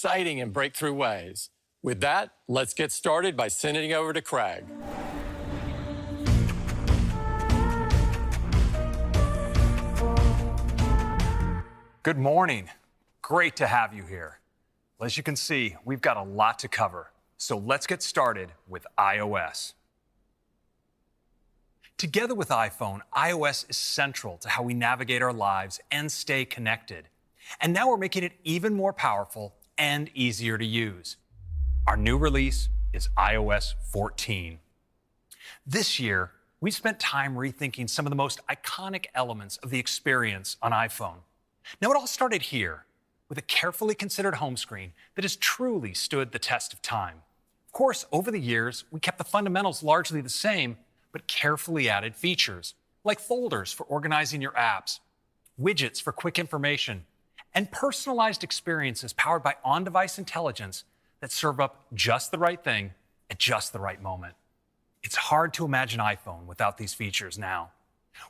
exciting and breakthrough ways. With that, let's get started by sending it over to Craig. Good morning. Great to have you here. As you can see, we've got a lot to cover, so let's get started with iOS. Together with iPhone, iOS is central to how we navigate our lives and stay connected. And now we're making it even more powerful and easier to use. Our new release is iOS 14. This year, we've spent time rethinking some of the most iconic elements of the experience on iPhone. Now, it all started here, with a carefully considered home screen that has truly stood the test of time. Of course, over the years, we kept the fundamentals largely the same, but carefully added features, like folders for organizing your apps, widgets for quick information, and personalized experiences powered by on-device intelligence that serve up just the right thing at just the right moment. It's hard to imagine iPhone without these features now.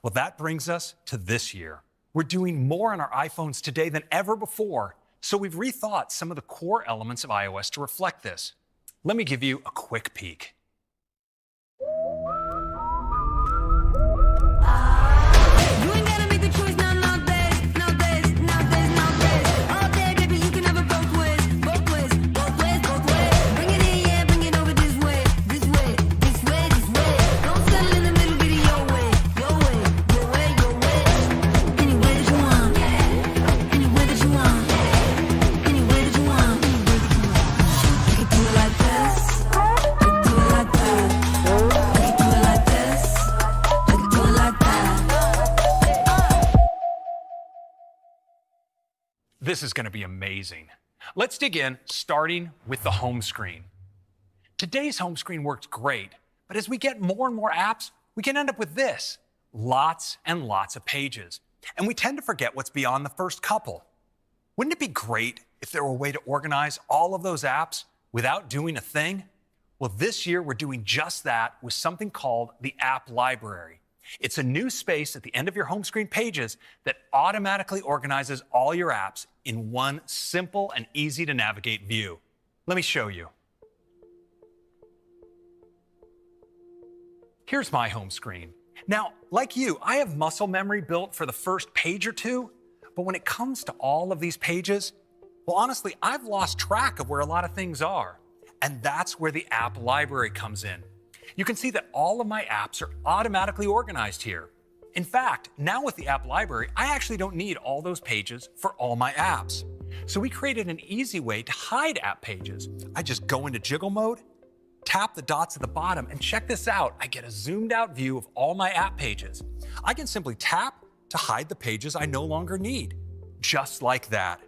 Well, that brings us to this year. We're doing more on our iPhones today than ever before, so we've rethought some of the core elements of iOS to reflect this. Let me give you a quick peek. This is going to be amazing. Let's dig in, starting with the home screen. Today's home screen works great, but as we get more and more apps, we can end up with this: lots and lots of pages. And we tend to forget what's beyond the first couple. Wouldn't it be great if there were a way to organize all of those apps without doing a thing? Well, this year we're doing just that with something called the App Library. It's a new space at the end of your home screen pages that automatically organizes all your apps in one simple and easy to navigate view. Let me show you. Here's my home screen. Now, like you, I have muscle memory built for the first page or two, but when it comes to all of these pages, well, honestly, I've lost track of where a lot of things are. And that's where the App Library comes in. You can see that all of my apps are automatically organized here. In fact, now with the App Library, I actually don't need all those pages for all my apps. So we created an easy way to hide app pages. I just go into jiggle mode, tap the dots at the bottom, and check this out. I get a zoomed out view of all my app pages. I can simply tap to hide the pages I no longer need, just like that.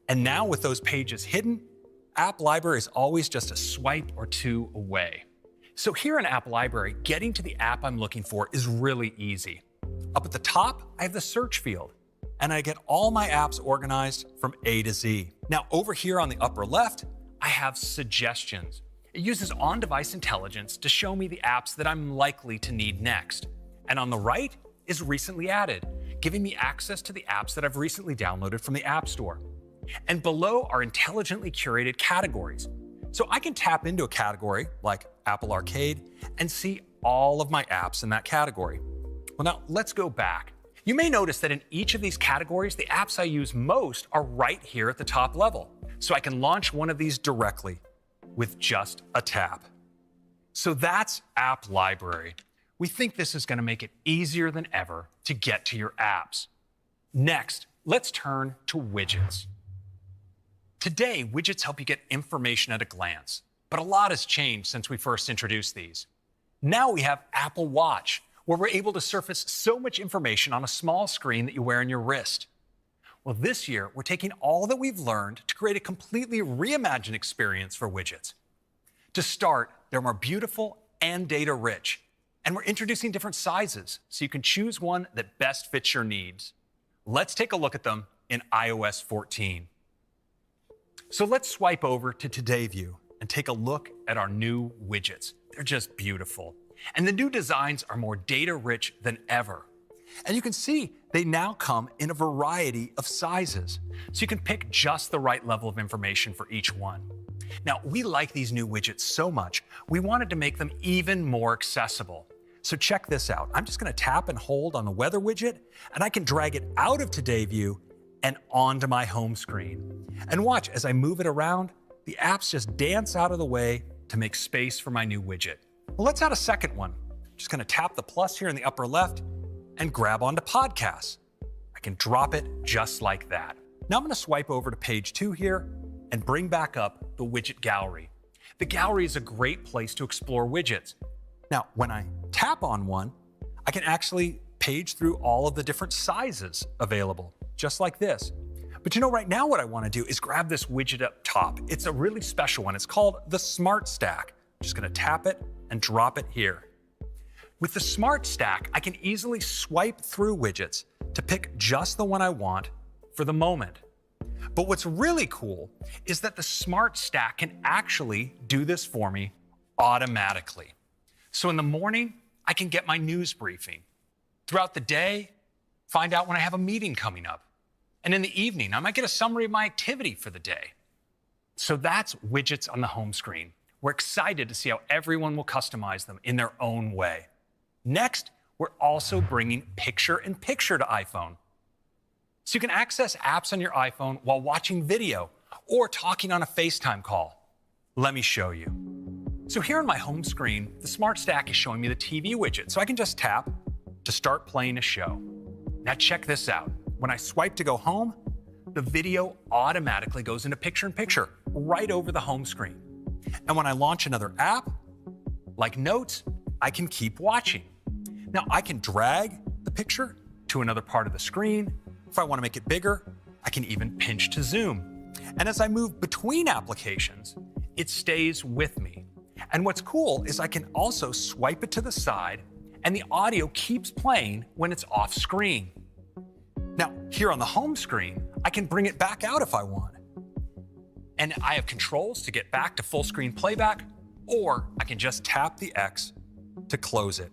And now with those pages hidden, App Library is always just a swipe or two away. So here in App Library, getting to the app I'm looking for is really easy. Up at the top, I have the search field, and I get all my apps organized from A to Z. Now over here on the upper left, I have suggestions. It uses on-device intelligence to show me the apps that I'm likely to need next. And on the right is recently added, giving me access to the apps that I've recently downloaded from the App Store. And below are intelligently curated categories. So I can tap into a category like Apple Arcade and see all of my apps in that category. Well, now let's go back. You may notice that in each of these categories, the apps I use most are right here at the top level. So I can launch one of these directly with just a tap. So that's App Library. We think this is going to make it easier than ever to get to your apps. Next, let's turn to widgets. Today, widgets help you get information at a glance, but a lot has changed since we first introduced these. Now we have Apple Watch, where we're able to surface so much information on a small screen that you wear on your wrist. Well, this year, we're taking all that we've learned to create a completely reimagined experience for widgets. To start, they're more beautiful and data-rich, and we're introducing different sizes so you can choose one that best fits your needs. Let's take a look at them in iOS 14. So let's swipe over to Today View and take a look at our new widgets. They're just beautiful. And the new designs are more data-rich than ever. And you can see they now come in a variety of sizes. So you can pick just the right level of information for each one. Now, we like these new widgets so much, we wanted to make them even more accessible. So check this out. I'm just gonna tap and hold on the weather widget, and I can drag it out of Today View and onto my home screen. And watch, as I move it around, the apps just dance out of the way to make space for my new widget. Well, let's add a second one. Just gonna tap the plus here in the upper left and grab onto podcasts. I can drop it just like that. Now I'm gonna swipe over to page 2 here and bring back up the Widget Gallery. The gallery is a great place to explore widgets. Now, when I tap on one, I can actually page through all of the different sizes available, just like this. But you know, right now what I wanna do is grab this widget up top. It's a really special one. It's called the Smart Stack. I'm just gonna tap it and drop it here. With the Smart Stack, I can easily swipe through widgets to pick just the one I want for the moment. But what's really cool is that the Smart Stack can actually do this for me automatically. So in the morning, I can get my news briefing. Throughout the day, find out when I have a meeting coming up. And in the evening, I might get a summary of my activity for the day. So that's widgets on the home screen. We're excited to see how everyone will customize them in their own way. Next, we're also bringing picture-in-picture to iPhone. So you can access apps on your iPhone while watching video or talking on a FaceTime call. Let me show you. So here on my home screen, the Smart Stack is showing me the TV widget, so I can just tap to start playing a show. Now check this out. When I swipe to go home, the video automatically goes into picture-in-picture right over the home screen. And when I launch another app, like Notes, I can keep watching. Now I can drag the picture to another part of the screen. If I want to make it bigger, I can even pinch to zoom. And as I move between applications, it stays with me. And what's cool is I can also swipe it to the side and the audio keeps playing when it's off screen. Now, here on the home screen, I can bring it back out if I want. And I have controls to get back to full screen playback, or I can just tap the X to close it.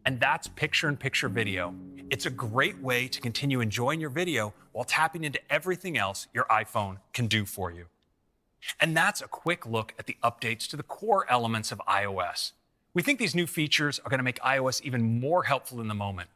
And that's picture-in-picture video. It's a great way to continue enjoying your video while tapping into everything else your iPhone can do for you. And that's a quick look at the updates to the core elements of iOS. We think these new features are going to make iOS even more helpful in the moment.